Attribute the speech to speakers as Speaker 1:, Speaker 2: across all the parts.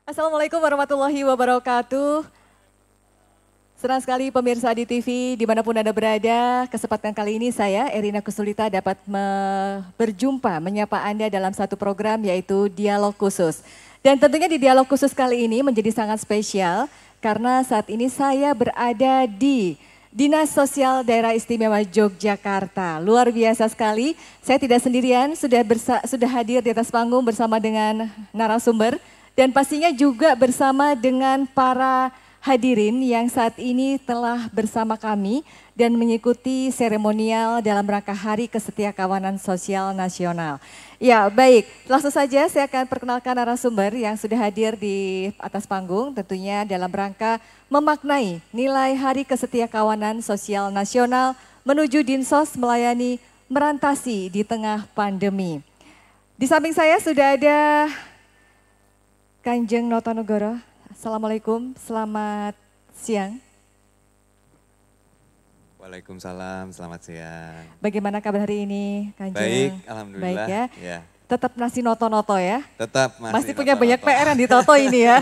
Speaker 1: Assalamualaikum warahmatullahi wabarakatuh. Senang sekali pemirsa di TV dimanapun Anda berada. Kesempatan kali ini saya, Erina Kusulita, dapat berjumpa, menyapa Anda dalam satu program yaitu Dialog Khusus. Dan tentunya di Dialog Khusus kali ini menjadi sangat spesial karena saat ini saya berada di Dinas Sosial Daerah Istimewa Yogyakarta. Luar biasa sekali, saya tidak sendirian, sudah hadir di atas panggung bersama dengan narasumber. Dan pastinya juga bersama dengan para hadirin yang saat ini telah bersama kami dan mengikuti seremonial dalam rangka Hari Kesetiakawanan Sosial Nasional. Ya baik, langsung saja saya akan perkenalkan narasumber yang sudah hadir di atas panggung tentunya dalam rangka memaknai nilai Hari Kesetiakawanan Sosial Nasional menuju Dinsos melayani merantasi di tengah pandemi. Di samping saya sudah ada Kanjeng Notonegoro. Assalamualaikum, selamat siang.
Speaker 2: Waalaikumsalam, selamat siang.
Speaker 1: Bagaimana kabar hari ini, Kanjeng?
Speaker 2: Baik, alhamdulillah.
Speaker 1: Baik ya.
Speaker 2: Ya.
Speaker 1: Tetap masih noto-noto ya?
Speaker 2: Tetap
Speaker 1: masih punya banyak PR yang ditoto ini ya.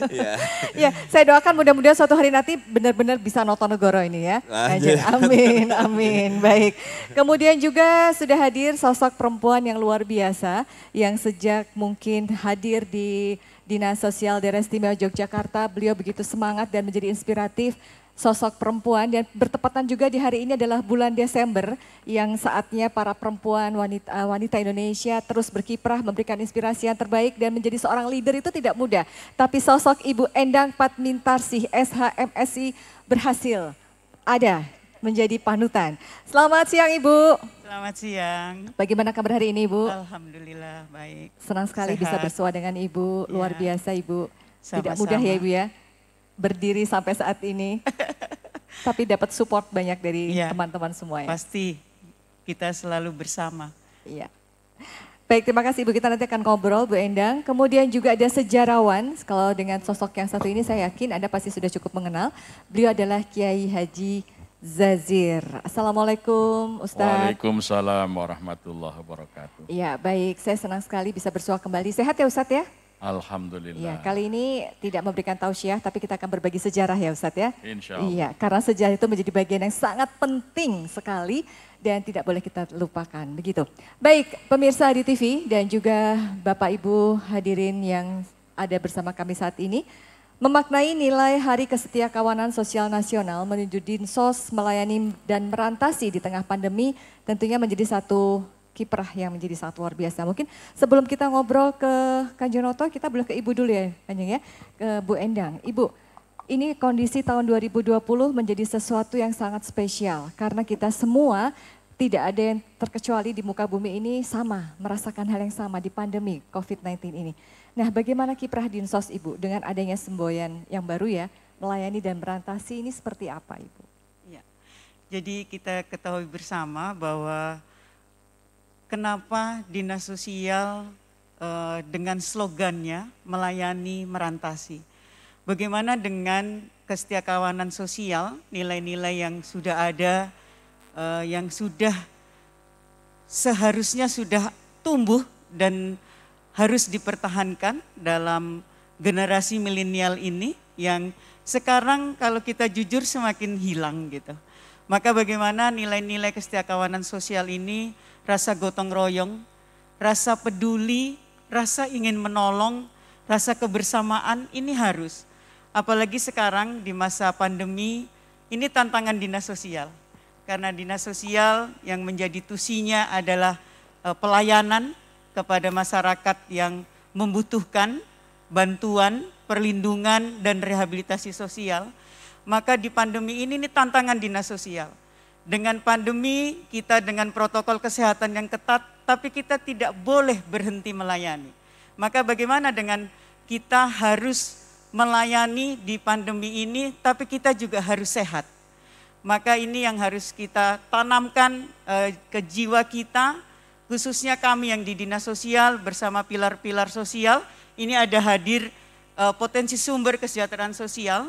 Speaker 2: Iya.
Speaker 1: Ya, saya doakan mudah-mudahan suatu hari nanti benar-benar bisa Notonegoro ini ya. Kanjeng. Amin, amin. Baik. Kemudian juga sudah hadir sosok perempuan yang luar biasa yang sejak mungkin hadir di Dinas Sosial Daerah Istimewa Yogyakarta, beliau begitu semangat dan menjadi inspiratif, sosok perempuan, dan bertepatan juga di hari ini adalah bulan Desember yang saatnya para perempuan wanita Indonesia terus berkiprah, memberikan inspirasi yang terbaik dan menjadi seorang leader itu tidak mudah. Tapi sosok Ibu Endang Padmintarsih SHMSI berhasil ada menjadi panutan. Selamat siang Ibu.
Speaker 3: Selamat siang.
Speaker 1: Bagaimana kabar hari ini Ibu?
Speaker 3: Alhamdulillah baik.
Speaker 1: Senang sekali
Speaker 3: Sehat.
Speaker 1: bisa bersua dengan Ibu, luar
Speaker 3: Ya.
Speaker 1: biasa Ibu.
Speaker 3: Sama-sama.
Speaker 1: Tidak mudah ya Ibu ya, berdiri sampai saat ini. Tapi dapat support banyak dari
Speaker 3: Ya,
Speaker 1: teman-teman semua ya.
Speaker 3: pasti kita selalu bersama.
Speaker 1: Iya. Baik, terima kasih Ibu. Kita nanti akan ngobrol Bu Endang. Kemudian juga ada sejarawan, kalau dengan sosok yang satu ini saya yakin Anda pasti sudah cukup mengenal. Beliau adalah Kiai Haji Zazir. Assalamualaikum Ustadz.
Speaker 4: Waalaikumsalam warahmatullahi wabarakatuh.
Speaker 1: Iya baik, saya senang sekali bisa bersua kembali. Sehat ya Ustadz ya?
Speaker 4: Alhamdulillah.
Speaker 1: Iya, kali ini tidak memberikan tausiah tapi kita akan berbagi sejarah ya Ustadz ya.
Speaker 4: Insya Allah.
Speaker 1: Iya, karena sejarah itu menjadi bagian yang sangat penting sekali dan tidak boleh kita lupakan, begitu. Baik, pemirsa di TV dan juga Bapak Ibu hadirin yang ada bersama kami saat ini, memaknai nilai Hari Kesetiakawanan Sosial Nasional menuju Dinsos melayani dan merantasi di tengah pandemi tentunya menjadi satu kiprah yang menjadi sangat luar biasa. Mungkin sebelum kita ngobrol ke Kanjeng Noto, kita boleh ke Ibu dulu ya Kanjeng ya, ke Bu Endang. Ibu, ini kondisi tahun 2020 menjadi sesuatu yang sangat spesial karena kita semua tidak ada yang terkecuali di muka bumi ini sama, merasakan hal yang sama di pandemi COVID-19 ini. Nah bagaimana kiprah Dinsos Ibu dengan adanya semboyan yang baru ya, melayani dan merantasi ini seperti apa Ibu?
Speaker 3: Ya. Jadi kita ketahui bersama bahwa kenapa Dinas Sosial dengan slogannya melayani merantasi. Bagaimana dengan kesetiakawanan sosial, nilai-nilai yang sudah ada, yang sudah seharusnya sudah tumbuh dan harus dipertahankan dalam generasi milenial ini yang sekarang kalau kita jujur semakin hilang gitu. Maka bagaimana nilai-nilai kesetiakawanan sosial ini, rasa gotong royong, rasa peduli, rasa ingin menolong, rasa kebersamaan ini harus. Apalagi sekarang di masa pandemi, ini tantangan dinas sosial. Karena dinas sosial yang menjadi tusinya adalah pelayanan kepada masyarakat yang membutuhkan bantuan, perlindungan, dan rehabilitasi sosial. Maka di pandemi ini tantangan dinas sosial. Dengan pandemi kita dengan protokol kesehatan yang ketat, tapi kita tidak boleh berhenti melayani. Maka bagaimana dengan kita harus melayani di pandemi ini, tapi kita juga harus sehat. Maka ini yang harus kita tanamkan ke jiwa kita, khususnya kami yang di dinas sosial bersama pilar-pilar sosial, ini ada hadir potensi sumber kesejahteraan sosial,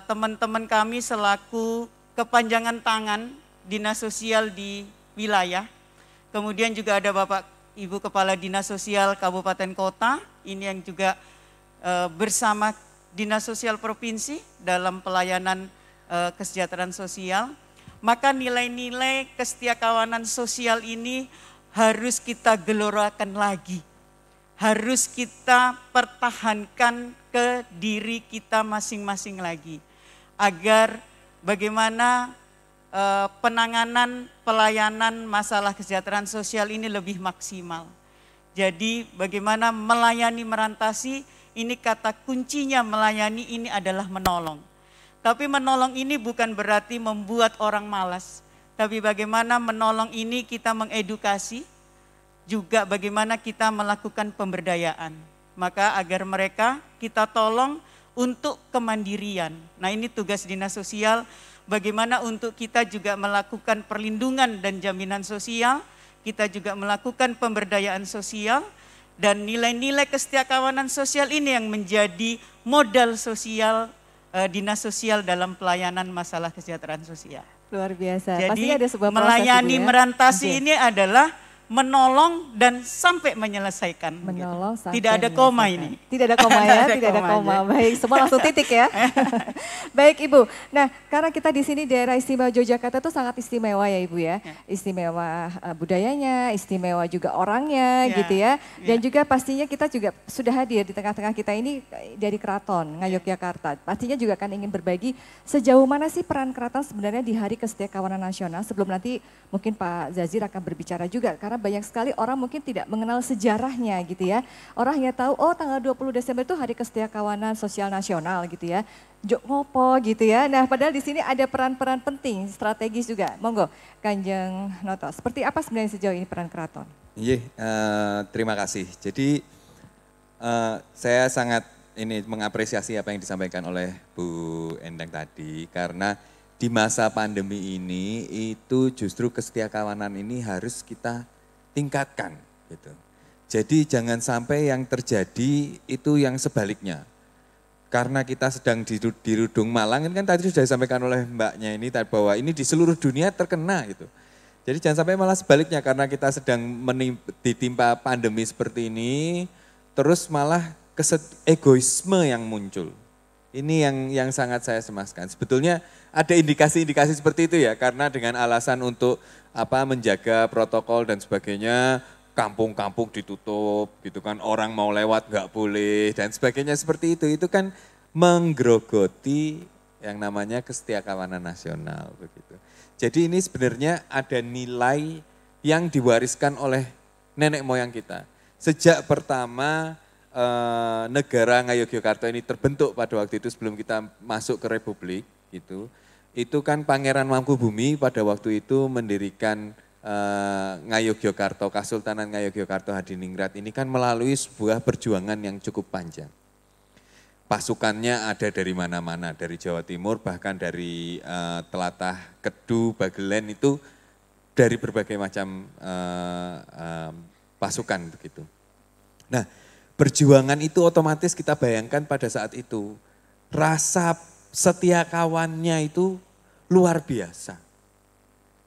Speaker 3: teman-teman kami selaku kepanjangan tangan dinas sosial di wilayah. Kemudian juga ada Bapak Ibu Kepala Dinas Sosial Kabupaten Kota, ini yang juga bersama Dinas Sosial Provinsi dalam pelayanan kesejahteraan sosial, maka nilai-nilai kesetiakawanan sosial ini harus kita gelorakan lagi. Harus kita pertahankan ke diri kita masing-masing lagi. Agar bagaimana penanganan pelayanan masalah kesejahteraan sosial ini lebih maksimal. Jadi bagaimana melayani merantasi, ini kata kuncinya melayani ini adalah menolong. Tapi menolong ini bukan berarti membuat orang malas. Tapi bagaimana menolong ini kita mengedukasi, juga bagaimana kita melakukan pemberdayaan. Maka agar mereka kita tolong untuk kemandirian. Nah ini tugas Dinas Sosial, bagaimana untuk kita juga melakukan perlindungan dan jaminan sosial, kita juga melakukan pemberdayaan sosial, dan nilai-nilai kesetiakawanan sosial ini yang menjadi modal sosial Dinas Sosial dalam pelayanan masalah kesejahteraan sosial.
Speaker 1: Luar biasa.
Speaker 3: Jadi
Speaker 1: Pastinya ada sebuah
Speaker 3: melayani merantasi
Speaker 1: Oke.
Speaker 3: ini adalah menolong dan sampai menyelesaikan.
Speaker 1: Menolong
Speaker 3: gitu.
Speaker 1: sampai
Speaker 3: Tidak ada koma
Speaker 1: menyelesaikan.
Speaker 3: ini.
Speaker 1: Tidak ada koma ya, tidak ada
Speaker 3: koma
Speaker 1: koma.
Speaker 3: aja.
Speaker 1: Baik, semua langsung titik ya. Baik Ibu. Nah, karena kita di sini daerah istimewa Yogyakarta itu sangat istimewa ya Ibu ya. Istimewa budayanya, istimewa juga orangnya
Speaker 3: Ya,
Speaker 1: gitu ya. Dan
Speaker 3: ya.
Speaker 1: juga pastinya kita juga sudah hadir di tengah-tengah kita ini dari Keraton Ngayogyakarta. Pastinya juga akan ingin berbagi sejauh mana sih peran Keraton sebenarnya di Hari Kesetiakawanan Nasional. Sebelum nanti mungkin Pak Zazir akan berbicara juga karena banyak sekali orang mungkin tidak mengenal sejarahnya gitu ya. Orang hanya tahu oh tanggal 20 Desember itu Hari Kesetiakawanan Sosial Nasional gitu ya. Jok ngopo gitu ya. Nah padahal di sini ada peran-peran penting, strategis juga. Monggo Kanjeng Noto, seperti apa sebenarnya sejauh ini peran Keraton?
Speaker 2: Iya, terima kasih. Jadi saya sangat mengapresiasi apa yang disampaikan oleh Bu Endang tadi, karena di masa pandemi ini itu justru kesetiakawanan ini harus kita tingkatkan gitu. Jadi jangan sampai yang terjadi itu yang sebaliknya. Karena kita sedang di Rudung Malang, ini kan tadi sudah disampaikan oleh mbaknya ini bahwa ini di seluruh dunia terkena gitu. Jadi jangan sampai malah sebaliknya karena kita sedang ditimpa pandemi seperti ini, terus malah egoisme yang muncul. Ini yang sangat saya cemaskan. Sebetulnya ada indikasi-indikasi seperti itu ya, karena dengan alasan untuk menjaga protokol dan sebagainya, kampung-kampung ditutup gitu kan, orang mau lewat nggak boleh dan sebagainya seperti itu kan menggerogoti yang namanya kesetiakawanan nasional begitu. Jadi ini sebenarnya ada nilai yang diwariskan oleh nenek moyang kita. Sejak pertama negara Ngayogyakarta ini terbentuk pada waktu itu sebelum kita masuk ke Republik gitu. Itu kan Pangeran Mangkubumi pada waktu itu mendirikan Ngayogyakarta, Kasultanan Ngayogyakarta Hadiningrat ini kan melalui sebuah perjuangan yang cukup panjang. Pasukannya ada dari mana-mana, dari Jawa Timur bahkan dari Telatah Kedu, Bagelen itu dari berbagai macam pasukan begitu. Nah, perjuangan itu otomatis kita bayangkan pada saat itu rasa setia kawannya itu luar biasa.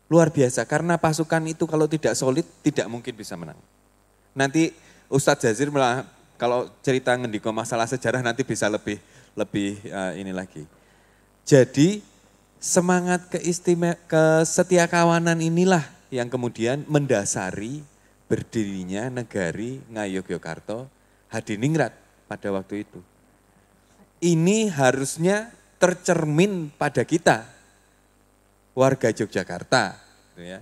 Speaker 2: Luar biasa karena pasukan itu kalau tidak solid tidak mungkin bisa menang. Nanti Ustadz Zazir kalau cerita ngendiko masalah sejarah nanti bisa lebih ini lagi. Jadi semangat kesetiakawanan inilah yang kemudian mendasari berdirinya negari Ngayogyakarta Hadiningrat pada waktu itu. Ini harusnya tercermin pada kita, warga Yogyakarta. Gitu ya.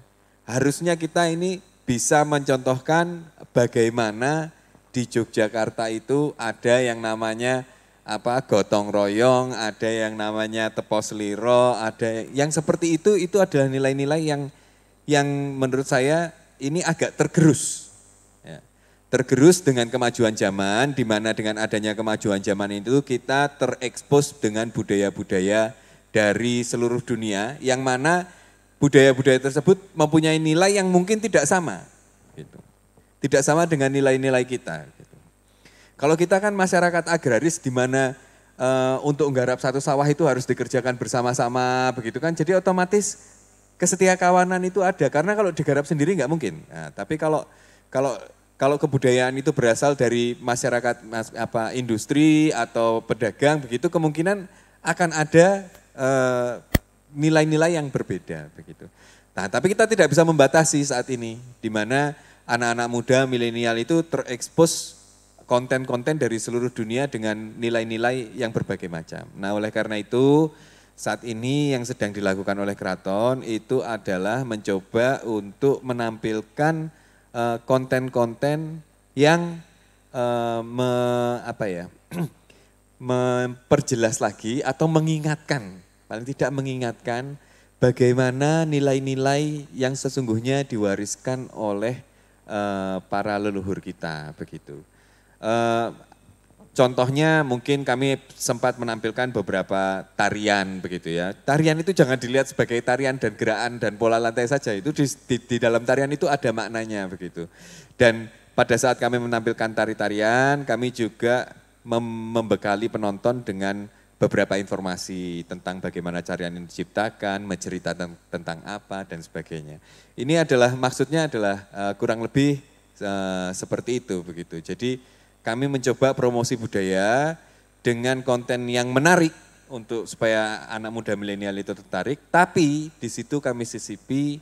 Speaker 2: Harusnya kita ini bisa mencontohkan bagaimana di Yogyakarta itu ada yang namanya gotong royong, ada yang namanya tepos liro, ada yang seperti itu adalah nilai-nilai yang menurut saya ini agak tergerus. Tergerus dengan kemajuan zaman, di mana dengan adanya kemajuan zaman itu kita terekspos dengan budaya-budaya dari seluruh dunia, yang mana budaya-budaya tersebut mempunyai nilai yang mungkin tidak sama. Gitu. Tidak sama dengan nilai-nilai kita. Gitu. Kalau kita kan masyarakat agraris di mana untuk menggarap satu sawah itu harus dikerjakan bersama-sama, begitu kan. Jadi otomatis kesetiakawanan itu ada, karena kalau digarap sendiri nggak mungkin. Nah, tapi kalau kalau kebudayaan itu berasal dari masyarakat industri atau pedagang begitu, kemungkinan akan ada nilai-nilai yang berbeda begitu. Nah, tapi kita tidak bisa membatasi saat ini, di mana anak-anak muda milenial itu terekspos konten-konten dari seluruh dunia dengan nilai-nilai yang berbagai macam. Nah, oleh karena itu saat ini yang sedang dilakukan oleh Keraton itu adalah mencoba untuk menampilkan konten-konten yang memperjelas lagi atau mengingatkan, paling tidak mengingatkan bagaimana nilai-nilai yang sesungguhnya diwariskan oleh para leluhur kita begitu. Contohnya mungkin kami sempat menampilkan beberapa tarian begitu ya. Tarian itu jangan dilihat sebagai tarian dan gerakan dan pola lantai saja, itu di dalam tarian itu ada maknanya begitu. Dan pada saat kami menampilkan tari-tarian, kami juga membekali penonton dengan beberapa informasi tentang bagaimana tarian ini diciptakan, menceritakan tentang apa dan sebagainya. Ini adalah maksudnya adalah kurang lebih seperti itu begitu. Jadi kami mencoba promosi budaya dengan konten yang menarik untuk supaya anak muda milenial itu tertarik, tapi di situ kami sisipi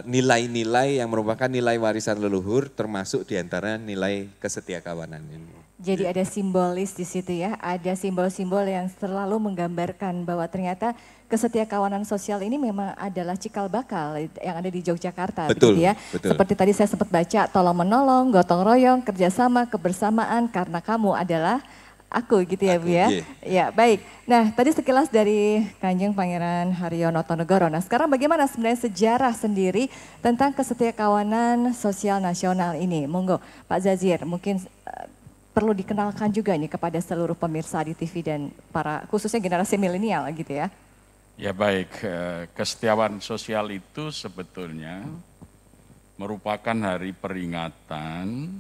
Speaker 2: nilai-nilai yang merupakan nilai warisan leluhur, termasuk diantara nilai kesetiakawanan ini.
Speaker 1: Jadi ada simbolis di situ ya, ada simbol-simbol yang selalu menggambarkan bahwa ternyata kesetiakawanan sosial ini memang adalah cikal bakal yang ada di Yogyakarta.
Speaker 2: Betul,
Speaker 1: ya.
Speaker 2: betul.
Speaker 1: Seperti tadi saya sempat baca, tolong menolong, gotong royong, kerjasama, kebersamaan karena kamu adalah aku gitu ya Bu ya. Ya baik, nah tadi sekilas dari Kanjeng Pangeran Haryonotonegoro. Nah sekarang bagaimana sebenarnya sejarah sendiri tentang kesetiakawanan sosial nasional ini? Monggo Pak Zazir, mungkin perlu dikenalkan juga nih kepada seluruh pemirsa di TV dan para khususnya generasi milenial gitu ya.
Speaker 4: Ya baik, kesetiawan sosial itu sebetulnya merupakan hari peringatan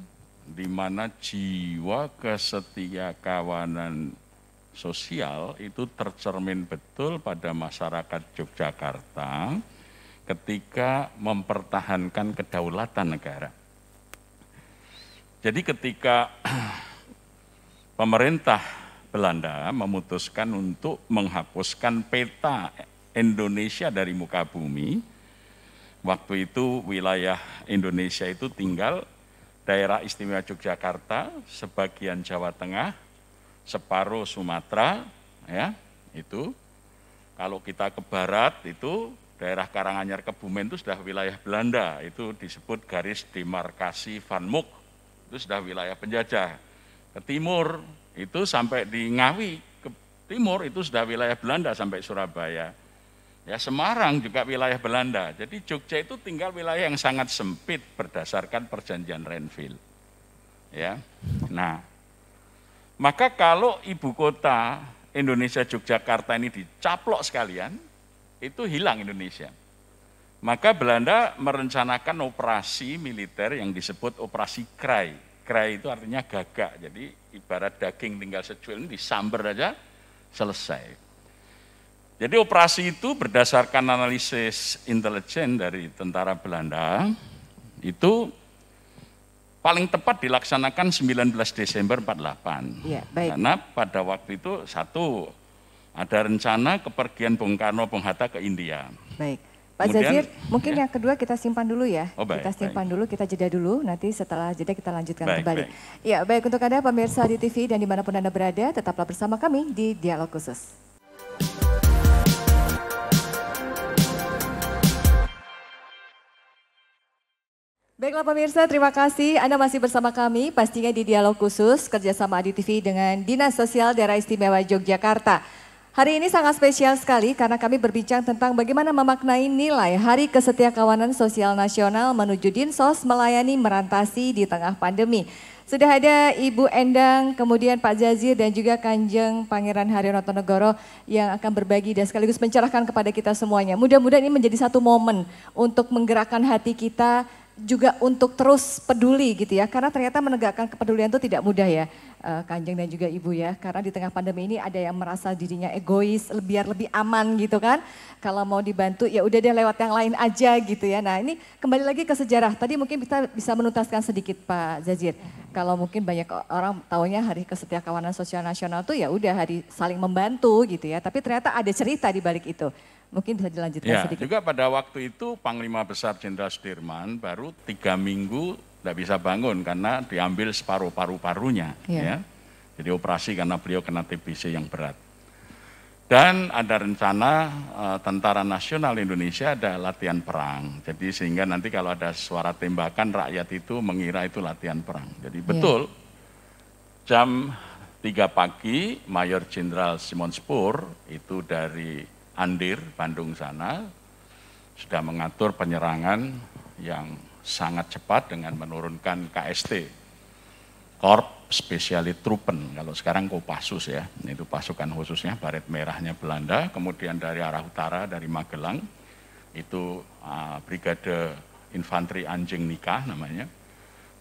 Speaker 4: di mana jiwa kesetiakawanan sosial itu tercermin betul pada masyarakat Yogyakarta ketika mempertahankan kedaulatan negara. Jadi ketika pemerintah Belanda memutuskan untuk menghapuskan peta Indonesia dari muka bumi, waktu itu wilayah Indonesia itu tinggal daerah istimewa Yogyakarta, sebagian Jawa Tengah, separuh Sumatera, ya itu. Kalau kita ke barat itu daerah Karanganyar Kebumen itu sudah wilayah Belanda, itu disebut garis demarkasi Van Mook, itu sudah wilayah penjajah. Ke timur itu sampai di Ngawi, ke timur itu sudah wilayah Belanda sampai Surabaya. Ya Semarang juga wilayah Belanda. Jadi Jogja itu tinggal wilayah yang sangat sempit berdasarkan perjanjian Renville. Ya. Nah, maka kalau ibu kota Indonesia Yogyakarta ini dicaplok sekalian, itu hilang Indonesia. Maka Belanda merencanakan operasi militer yang disebut operasi Krai. Krai itu artinya gagak, jadi ibarat daging tinggal secuil ini disamber aja selesai. Jadi operasi itu berdasarkan analisis intelijen dari tentara Belanda, itu paling tepat dilaksanakan 19 Desember 48.
Speaker 1: Ya, baik.
Speaker 4: Karena pada waktu itu satu, ada rencana kepergian Bung Karno, Bung Hatta ke India.
Speaker 1: Baik. Pak
Speaker 4: Kemudian,
Speaker 1: Zazir, mungkin yang kedua kita simpan dulu ya.
Speaker 4: Oh, baik,
Speaker 1: kita simpan dulu, kita jeda dulu, nanti setelah jeda kita lanjutkan
Speaker 4: Baik,
Speaker 1: kembali.
Speaker 4: baik.
Speaker 1: Ya, baik untuk Anda pemirsa di TV dan dimanapun Anda berada, tetaplah bersama kami di Dialog Khusus. Baiklah pemirsa, terima kasih Anda masih bersama kami pastinya di Dialog Khusus kerjasama Adi TV dengan Dinas Sosial Daerah Istimewa Yogyakarta. Hari ini sangat spesial sekali karena kami berbincang tentang bagaimana memaknai nilai Hari Kesetiakawanan Sosial Nasional menuju Dinsos melayani merantasi di tengah pandemi. Sudah ada Ibu Endang, kemudian Pak Zazir dan juga Kanjeng Pangeran Haryonotonegoro yang akan berbagi dan sekaligus mencerahkan kepada kita semuanya. Mudah-mudahan ini menjadi satu momen untuk menggerakkan hati kita juga untuk terus peduli gitu ya, karena ternyata menegakkan kepedulian itu tidak mudah ya, Kanjeng dan juga Ibu ya, karena di tengah pandemi ini ada yang merasa dirinya egois, biar lebih aman gitu kan, kalau mau dibantu ya udah deh lewat yang lain aja gitu ya. Nah ini kembali lagi ke sejarah, tadi mungkin kita bisa menuntaskan sedikit Pak Jazir, kalau mungkin banyak orang taunya Hari Kesetiakawanan Sosial Nasional tuh ya udah hari saling membantu gitu ya, tapi ternyata ada cerita di balik itu. Mungkin bisa dilanjutkan
Speaker 4: Ya,
Speaker 1: sedikit.
Speaker 4: juga pada waktu itu Panglima Besar Jenderal Sudirman baru 3 minggu tidak bisa bangun karena diambil separuh paru-parunya. Ya. Jadi operasi karena beliau kena TBC yang berat. Dan ada rencana Tentara Nasional Indonesia ada latihan perang. Jadi sehingga nanti kalau ada suara tembakan rakyat itu mengira itu latihan perang. Jadi betul jam 3 pagi Mayor Jenderal Simon Spur itu dari Andir, Bandung sana, sudah mengatur penyerangan yang sangat cepat dengan menurunkan KST, Korps Specialit Truppen, kalau sekarang Kopassus ya, itu pasukan khususnya, baret merahnya Belanda, kemudian dari arah utara, dari Magelang, itu Brigade Infanteri Anjing Nikah namanya,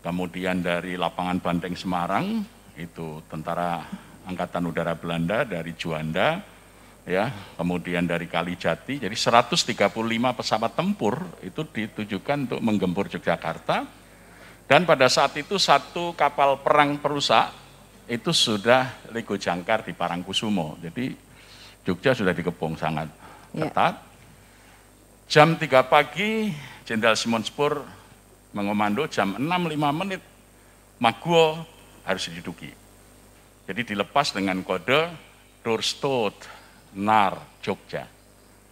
Speaker 4: kemudian dari lapangan Banteng Semarang, itu Tentara Angkatan Udara Belanda dari Juanda, ya, kemudian dari Kalijati, jadi 135 pesawat tempur itu ditujukan untuk menggempur Yogyakarta, dan pada saat itu satu kapal perang perusak itu sudah Lego Jangkar di Parangkusumo, jadi Jogja sudah dikepung sangat ketat. Jam 3 pagi Jenderal Simon Spur mengomando jam 6.05 Maguwo harus diduduki, jadi dilepas dengan kode Doorstoot Nar Jogja,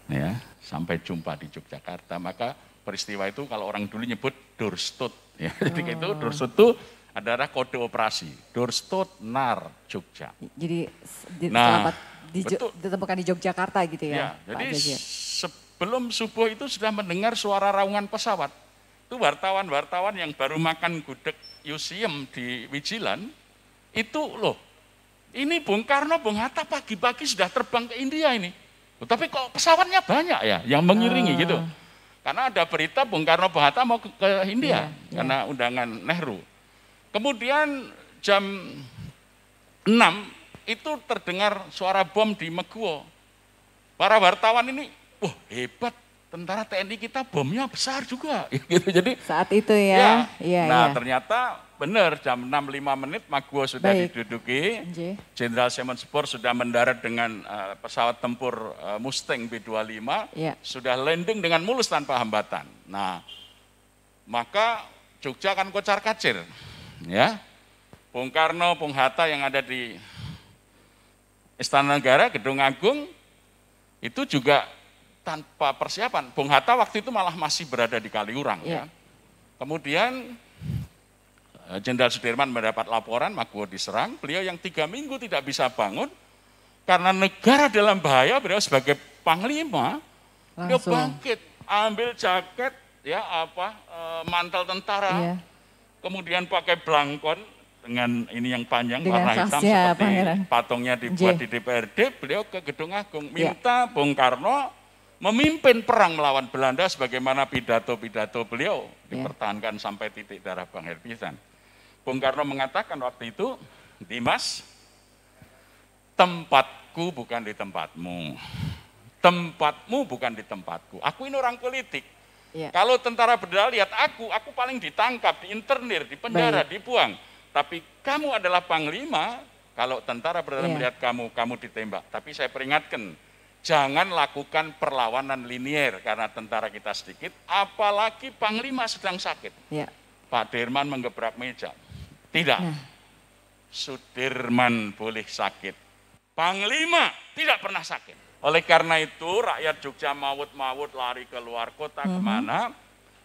Speaker 4: ya, sampai jumpa di Yogyakarta. Maka peristiwa itu kalau orang dulu nyebut Doorstoot, ya, jadi itu Doorstoot itu adalah kode operasi Doorstoot Nar Jogja.
Speaker 1: Jadi selamat ditemukan di Yogyakarta gitu ya.
Speaker 4: Jadi sebelum subuh itu sudah mendengar suara raungan pesawat. Itu wartawan-wartawan yang baru makan gudeg Yusium di Wijilan, itu loh. Ini Bung Karno, Bung Hatta pagi-pagi sudah terbang ke India ini. Tapi kok pesawatnya banyak ya yang mengiringi gitu. Karena ada berita Bung Karno, Bung Hatta mau ke India karena undangan Nehru. Kemudian jam 6 itu terdengar suara bom di Meguwo. Para wartawan ini, wah hebat, tentara TNI kita bomnya besar juga. Gitu. Jadi
Speaker 1: saat itu ya.
Speaker 4: Ternyata benar jam 6.05 Maguwo sudah diduduki, Jenderal Simon Spur sudah mendarat dengan pesawat tempur Mustang B-25, sudah landing dengan mulus tanpa hambatan. Nah, maka Jogja kan kocar-kacir, ya. Bung Karno, Bung Hatta yang ada di Istana Negara, Gedung Agung, itu juga tanpa persiapan. Bung Hatta waktu itu malah masih berada di Kaliurang, ya. Kemudian Jenderal Sudirman mendapat laporan Maguwo diserang, beliau yang 3 minggu tidak bisa bangun, karena negara dalam bahaya, beliau sebagai Panglima, beliau bangkit, ambil jaket, ya mantel tentara, kemudian pakai blangkon dengan ini yang panjang, warna hitam seperti patungnya dibuat di DPRD, beliau ke Gedung Agung, minta Bung Karno memimpin perang melawan Belanda sebagaimana pidato-pidato beliau dipertahankan sampai titik darah Bang Herbisan. Bung Karno mengatakan waktu itu, Dimas, tempatku bukan di tempatmu, tempatmu bukan di tempatku. Aku ini orang politik. Kalau tentara berdarah lihat aku paling ditangkap, diinternir, dipenjara, dibuang. Tapi kamu adalah Panglima, kalau tentara berdarah melihat kamu ditembak. Tapi saya peringatkan, jangan lakukan perlawanan linier karena tentara kita sedikit, apalagi Panglima sedang sakit. Pak Dirman menggebrak meja. Tidak, Sudirman boleh sakit, Panglima tidak pernah sakit. Oleh karena itu rakyat Jogja maut-maut lari ke luar kota kemana,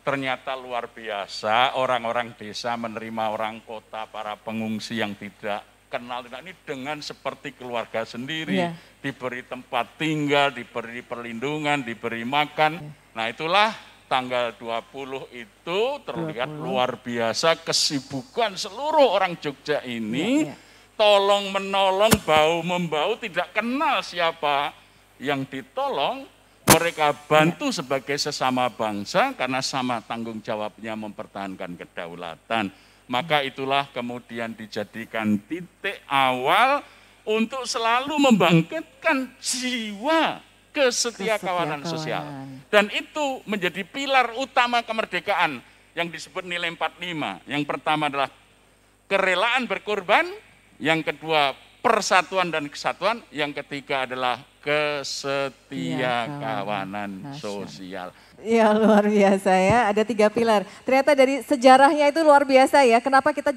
Speaker 4: ternyata luar biasa orang-orang desa menerima orang kota, para pengungsi yang tidak kenal ini dengan seperti keluarga sendiri, diberi tempat tinggal, diberi perlindungan, diberi makan. Nah itulah tanggal 20 itu terlihat luar biasa kesibukan seluruh orang Jogja ini, tolong menolong, bau membau, tidak kenal siapa yang ditolong, mereka bantu sebagai sesama bangsa karena sama tanggung jawabnya mempertahankan kedaulatan. Maka itulah kemudian dijadikan titik awal untuk selalu membangkitkan jiwa kesetiakawanan sosial. Dan itu menjadi pilar utama kemerdekaan yang disebut nilai 45. Yang pertama adalah kerelaan berkorban, yang kedua persatuan dan kesatuan, yang ketiga adalah kesetiakawanan sosial.
Speaker 1: Ya luar biasa ya, ada 3 pilar. Ternyata dari sejarahnya itu luar biasa ya. Kenapa kita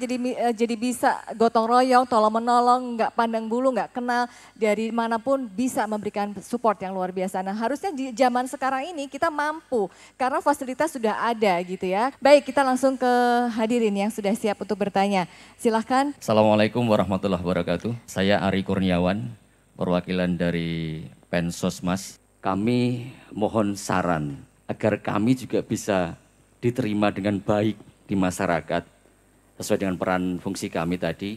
Speaker 1: jadi bisa gotong royong, tolong menolong, nggak pandang bulu, nggak kenal dari manapun bisa memberikan support yang luar biasa. Nah harusnya di zaman sekarang ini kita mampu karena fasilitas sudah ada gitu ya. Baik, kita langsung ke hadirin yang sudah siap untuk bertanya. Silahkan.
Speaker 5: Assalamualaikum warahmatullahi wabarakatuh. Saya Ari Kurniawan, perwakilan dari Pensosmas. Kami mohon saran agar kami juga bisa diterima dengan baik di masyarakat sesuai dengan peran fungsi kami tadi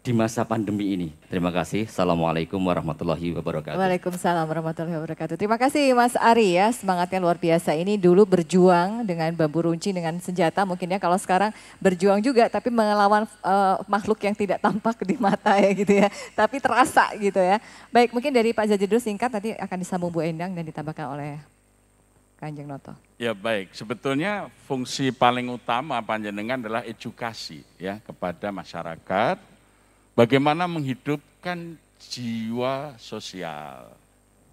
Speaker 5: di masa pandemi ini. Terima kasih. Assalamualaikum warahmatullahi wabarakatuh.
Speaker 1: Waalaikumsalam warahmatullahi wabarakatuh. Terima kasih Mas Ari ya, semangatnya luar biasa. Ini dulu berjuang dengan bambu runcing, dengan senjata mungkin ya, kalau sekarang berjuang juga tapi melawan makhluk yang tidak tampak di mata ya gitu ya. Tapi terasa gitu ya. Baik, mungkin dari Pak Zajidul singkat nanti akan disambung Bu Endang dan ditambahkan oleh Kanjeng Noto.
Speaker 4: Ya baik, sebetulnya fungsi paling utama panjenengan adalah edukasi ya kepada masyarakat. Bagaimana menghidupkan jiwa sosial,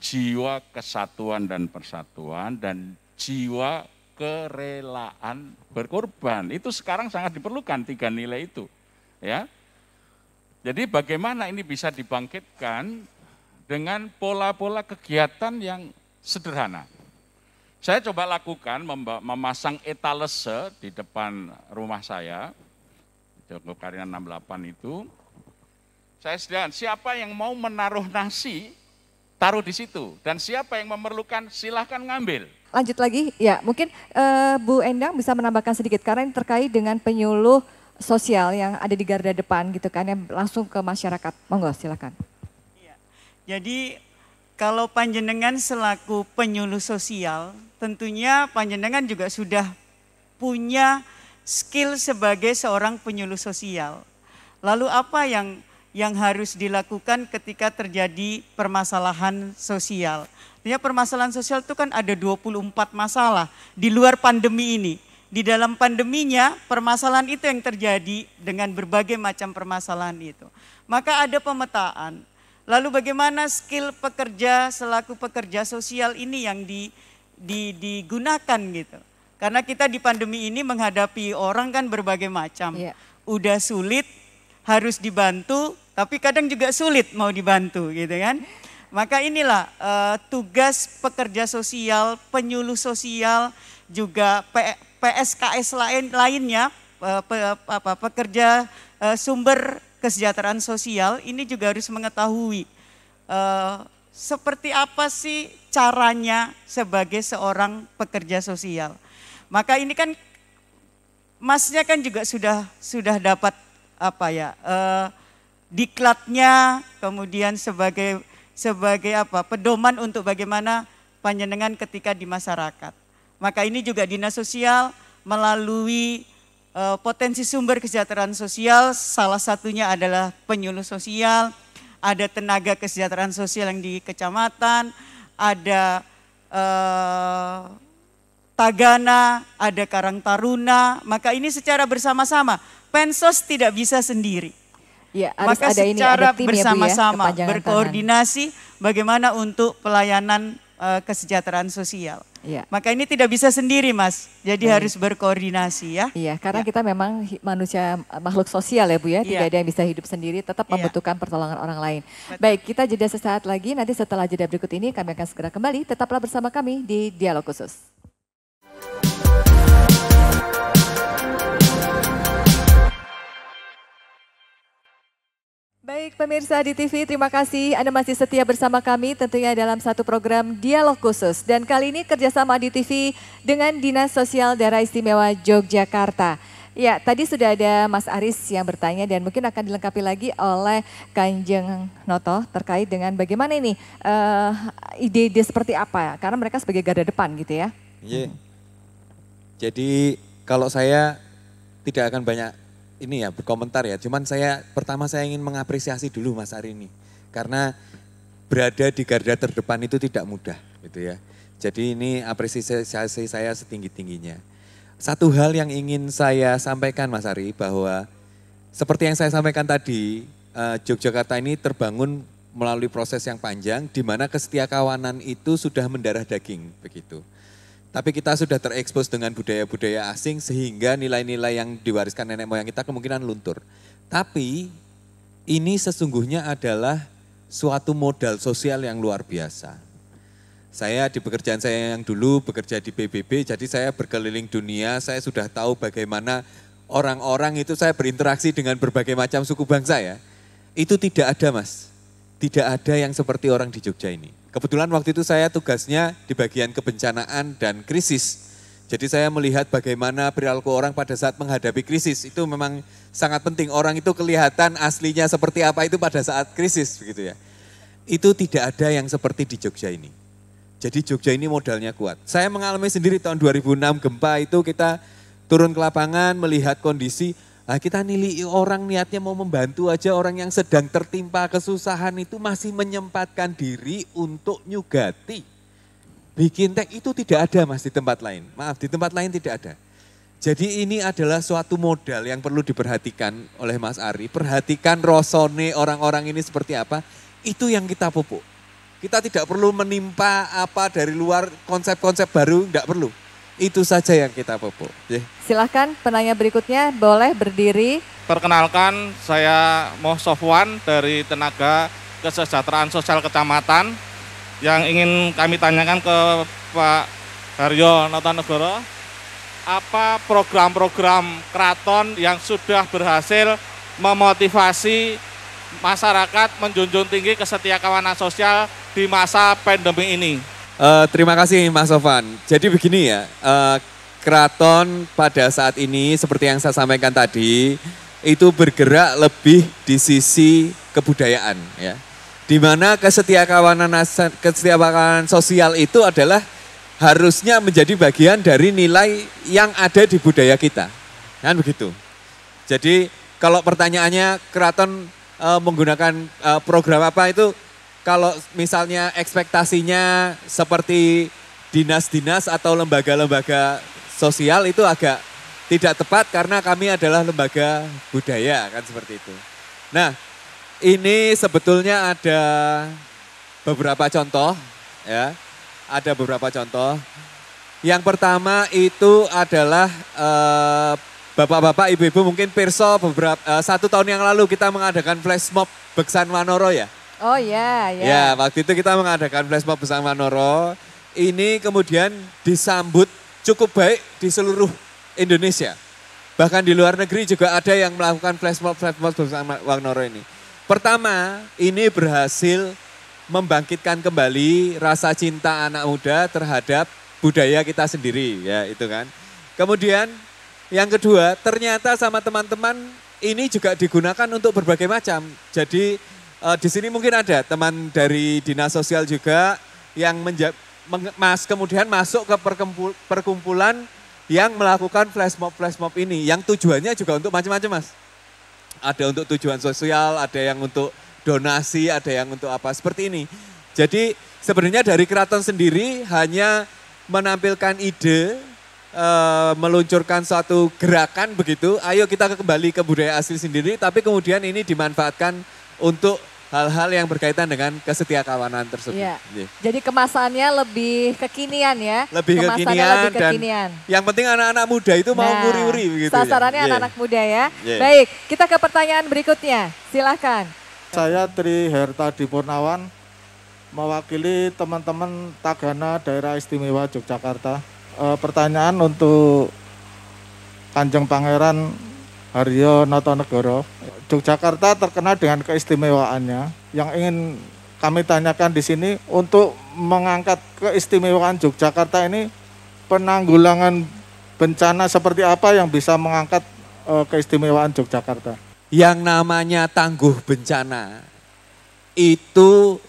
Speaker 4: jiwa kesatuan dan persatuan, dan jiwa kerelaan berkorban. Itu sekarang sangat diperlukan 3 nilai itu. Ya. Jadi bagaimana ini bisa dibangkitkan dengan pola-pola kegiatan yang sederhana. Saya coba lakukan memasang etalase di depan rumah saya, Joko Karina 68 itu. Saya sediakan, siapa yang mau menaruh nasi, taruh di situ. Dan siapa yang memerlukan, silahkan ngambil.
Speaker 1: Lanjut lagi, ya mungkin Bu Endang bisa menambahkan sedikit, karena ini terkait dengan penyuluh sosial yang ada di garda depan gitu kan, yang langsung ke masyarakat. Monggo silakan.
Speaker 3: Iya. Jadi kalau panjenengan selaku penyuluh sosial, tentunya panjenengan juga sudah punya skill sebagai seorang penyuluh sosial. Lalu apa yang harus dilakukan ketika terjadi permasalahan sosial? Artinya permasalahan sosial itu kan ada 24 masalah di luar pandemi ini. Di dalam pandeminya permasalahan itu yang terjadi dengan berbagai macam permasalahan itu. Maka ada pemetaan. Lalu bagaimana skill pekerja selaku pekerja sosial ini yang digunakan gitu. Karena kita di pandemi ini menghadapi orang kan berbagai macam. Yeah. Udah sulit, harus dibantu, tapi kadang juga sulit mau dibantu gitu kan. Maka inilah tugas pekerja sosial, penyuluh sosial, juga PSKS lainnya, pekerja sumber kesejahteraan sosial ini juga harus mengetahui seperti apa sih caranya sebagai seorang pekerja sosial. Maka ini kan Masnya kan juga sudah dapat apa ya diklatnya, kemudian sebagai pedoman untuk bagaimana panjenengan ketika di masyarakat. Maka ini juga Dinas Sosial melalui potensi sumber kesejahteraan sosial, salah satunya adalah penyuluh sosial, ada tenaga kesejahteraan sosial yang di kecamatan, ada Tagana, ada Karang Taruna, maka ini secara bersama-sama, Pensos tidak bisa sendiri.
Speaker 1: Ya, harus
Speaker 3: maka
Speaker 1: ada
Speaker 3: secara
Speaker 1: tim ya, Bu,
Speaker 3: bersama-sama
Speaker 1: ya,
Speaker 3: berkoordinasi bagaimana untuk pelayanan kesejahteraan sosial.
Speaker 1: Ya.
Speaker 3: Maka ini tidak bisa sendiri Mas, jadi harus berkoordinasi ya.
Speaker 1: Iya, karena kita memang manusia makhluk sosial ya Bu ya, tidak ada yang bisa hidup sendiri, tetap membutuhkan pertolongan orang lain. Betul. Baik, kita jeda sesaat lagi, nanti setelah jeda berikut ini kami akan segera kembali, tetaplah bersama kami di Dialog Khusus. Baik pemirsa di TV, terima kasih Anda masih setia bersama kami tentunya dalam satu program Dialog Khusus. Dan kali ini kerjasama di TV dengan Dinas Sosial Daerah Istimewa Yogyakarta. Ya, tadi sudah ada Mas Aris yang bertanya dan mungkin akan dilengkapi lagi oleh Kanjeng Noto terkait dengan bagaimana ini ide-ide seperti apa, karena mereka sebagai garda depan gitu ya.
Speaker 2: Iya. Jadi kalau saya tidak akan banyak ini ya berkomentar ya, cuman pertama saya ingin mengapresiasi dulu Mas Ari ini. Karena berada di garda terdepan itu tidak mudah gitu ya. Jadi ini apresiasi saya setinggi-tingginya. Satu hal yang ingin saya sampaikan Mas Ari, bahwa seperti yang saya sampaikan tadi, Yogyakarta ini terbangun melalui proses yang panjang di mana kesetiakawanan itu sudah mendarah daging begitu. Tapi kita sudah terekspos dengan budaya-budaya asing sehingga nilai-nilai yang diwariskan nenek moyang kita kemungkinan luntur. Tapi ini sesungguhnya adalah suatu modal sosial yang luar biasa. Saya di pekerjaan saya yang dulu bekerja di PBB, jadi saya berkeliling dunia, saya sudah tahu bagaimana orang-orang itu, saya berinteraksi dengan berbagai macam suku bangsa ya. Itu tidak ada Mas, tidak ada yang seperti orang di Jogja ini. Kebetulan waktu itu saya tugasnya di bagian kebencanaan dan krisis. Jadi saya melihat bagaimana perilaku orang pada saat menghadapi krisis. Itu memang sangat penting, orang itu kelihatan aslinya seperti apa itu pada saat krisis begitu ya. Itu tidak ada yang seperti di Jogja ini. Jadi Jogja ini modalnya kuat. Saya mengalami sendiri tahun 2006 gempa itu kita turun ke lapangan melihat kondisi. Nah, kita nilai orang niatnya mau membantu aja, orang yang sedang tertimpa kesusahan itu masih menyempatkan diri untuk nyugati. Bikin teh itu tidak ada Mas di tempat lain. Maaf, di tempat lain tidak ada. Jadi ini adalah suatu modal yang perlu diperhatikan oleh Mas Ari. Perhatikan rosone orang-orang ini seperti apa, itu yang kita pupuk. Kita tidak perlu menimpa apa dari luar, konsep-konsep baru, tidak perlu. Itu saja yang kita pupuk.
Speaker 1: Silahkan penanya berikutnya boleh berdiri.
Speaker 6: Perkenalkan, saya Moh Sofwan dari Tenaga Kesejahteraan Sosial Kecamatan. Yang ingin kami tanyakan ke Pak Haryo Notonegoro, apa program-program keraton yang sudah berhasil memotivasi masyarakat menjunjung tinggi kesetiakawanan sosial di masa pandemi ini?
Speaker 2: Terima kasih Mas Sofwan. Jadi begini ya, keraton pada saat ini seperti yang saya sampaikan tadi, itu bergerak lebih di sisi kebudayaan ya. Di mana kesetiakawanan sosial itu adalah harusnya menjadi bagian dari nilai yang ada di budaya kita. Kan begitu. Jadi kalau pertanyaannya keraton menggunakan program apa itu, kalau misalnya ekspektasinya seperti dinas-dinas atau lembaga-lembaga sosial itu agak tidak tepat karena kami adalah lembaga budaya kan seperti itu. Nah ini sebetulnya ada beberapa contoh ya, ada beberapa contoh. Yang pertama itu adalah bapak-bapak, ibu-ibu mungkin pirsa beberapa 1 tahun yang lalu kita mengadakan flash mob Beksan Wanoro ya.
Speaker 1: Oh ya, ya.
Speaker 2: Ya, waktu itu kita mengadakan flash mob bersama Noro. Ini kemudian disambut cukup baik di seluruh Indonesia. Bahkan di luar negeri juga ada yang melakukan flash mob bersama Noro ini. Pertama, ini berhasil membangkitkan kembali rasa cinta anak muda terhadap budaya kita sendiri, ya itu kan. Kemudian yang kedua, ternyata sama teman-teman ini juga digunakan untuk berbagai macam. Jadi di sini mungkin ada teman dari Dinas Sosial juga yang kemudian masuk ke perkumpulan yang melakukan flash mob ini. Yang tujuannya juga untuk macam-macam Mas. Ada untuk tujuan sosial, ada yang untuk donasi, ada yang untuk apa seperti ini. Jadi sebenarnya dari keraton sendiri hanya menampilkan ide, meluncurkan suatu gerakan begitu. Ayo kita kembali ke budaya asli sendiri, tapi kemudian ini dimanfaatkan untuk hal-hal yang berkaitan dengan kesetiakawanan tersebut.
Speaker 1: Ya. Jadi kemasannya lebih kekinian ya.
Speaker 2: Lebih kekinian, dan yang penting anak-anak muda itu mau nguri-uri begitu.
Speaker 1: Sasarannya anak-anak muda ya. Baik, kita ke pertanyaan berikutnya. Silakan.
Speaker 7: Saya Tri Herta Dipurnawan, mewakili teman-teman Tagana Daerah Istimewa Yogyakarta. Pertanyaan untuk Kanjeng Pangeran Haryo Notonegoro. Yogyakarta terkenal dengan keistimewaannya. Yang ingin kami tanyakan di sini untuk mengangkat keistimewaan Yogyakarta ini, penanggulangan bencana seperti apa yang bisa mengangkat keistimewaan Yogyakarta?
Speaker 2: Yang namanya tangguh bencana itu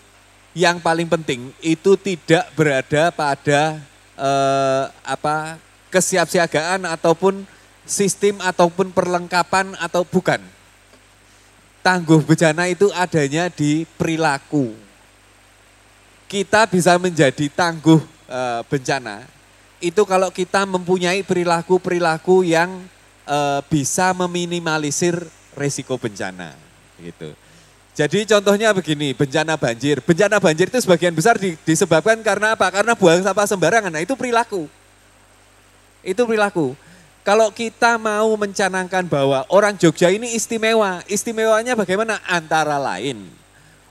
Speaker 2: yang paling penting itu tidak berada pada kesiapsiagaan ataupun sistem ataupun perlengkapan atau bukan. Tangguh bencana itu adanya di perilaku. Kita bisa menjadi tangguh bencana itu kalau kita mempunyai perilaku-perilaku yang bisa meminimalisir resiko bencana gitu. Jadi contohnya begini, bencana banjir. Bencana banjir itu sebagian besar disebabkan karena apa? Karena buang sampah sembarangan. Nah, itu perilaku. Itu perilaku. Kalau kita mau mencanangkan bahwa orang Jogja ini istimewa. Istimewanya bagaimana? Antara lain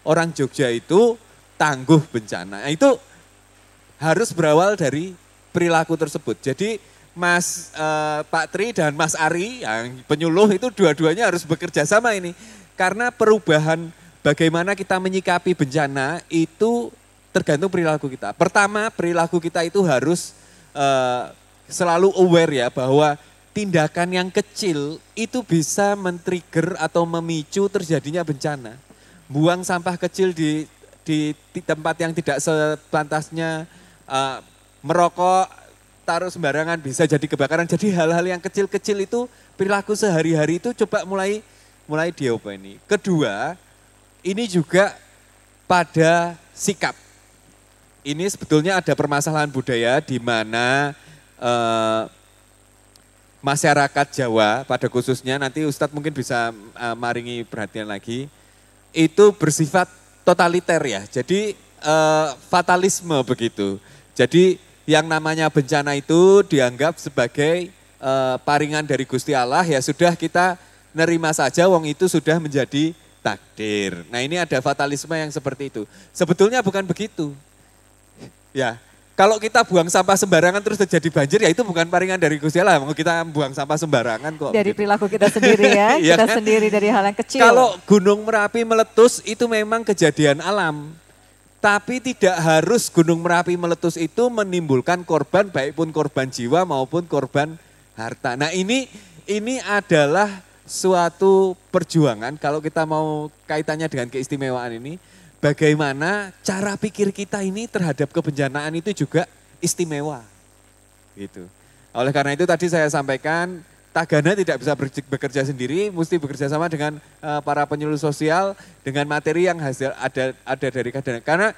Speaker 2: orang Jogja itu tangguh bencana. Nah, itu harus berawal dari perilaku tersebut. Jadi Pak Tri dan Mas Ari yang penyuluh itu dua-duanya harus bekerja sama ini. Karena perubahan bagaimana kita menyikapi bencana itu tergantung perilaku kita. Pertama, perilaku kita itu harus selalu aware ya bahwa tindakan yang kecil itu bisa men-trigger atau memicu terjadinya bencana. Buang sampah kecil di tempat yang tidak sepantasnya, merokok, taruh sembarangan bisa jadi kebakaran. Jadi hal-hal yang kecil-kecil itu perilaku sehari-hari itu coba mulai diopeni. Kedua, ini juga pada sikap. Ini sebetulnya ada permasalahan budaya di mana masyarakat Jawa pada khususnya, nanti Ustadz mungkin bisa maringi perhatian lagi, itu bersifat totaliter ya. Jadi fatalisme begitu. Jadi yang namanya bencana itu dianggap sebagai paringan dari Gusti Allah, ya sudah kita nerima saja, wong itu sudah menjadi takdir. Nah, ini ada fatalisme yang seperti itu. Sebetulnya bukan begitu. Ya, kalau kita buang sampah sembarangan terus terjadi banjir, ya itu bukan paringan dari Gusti Allah. Kita buang sampah sembarangan kok.
Speaker 1: Dari perilaku kita sendiri ya,
Speaker 2: Iya
Speaker 1: kita
Speaker 2: kan?
Speaker 1: sendiri dari hal yang kecil.
Speaker 2: Kalau Gunung Merapi meletus itu memang kejadian alam. Tapi tidak harus Gunung Merapi meletus itu menimbulkan korban, baik pun korban jiwa maupun korban harta. Nah, ini adalah suatu perjuangan kalau kita mau kaitannya dengan keistimewaan ini. Bagaimana cara pikir kita ini terhadap kebencanaan itu juga istimewa. Gitu. Oleh karena itu tadi saya sampaikan, Tagana tidak bisa bekerja sendiri, mesti bekerja sama dengan para penyuluh sosial dengan materi yang hasil ada dari Tagana. Karena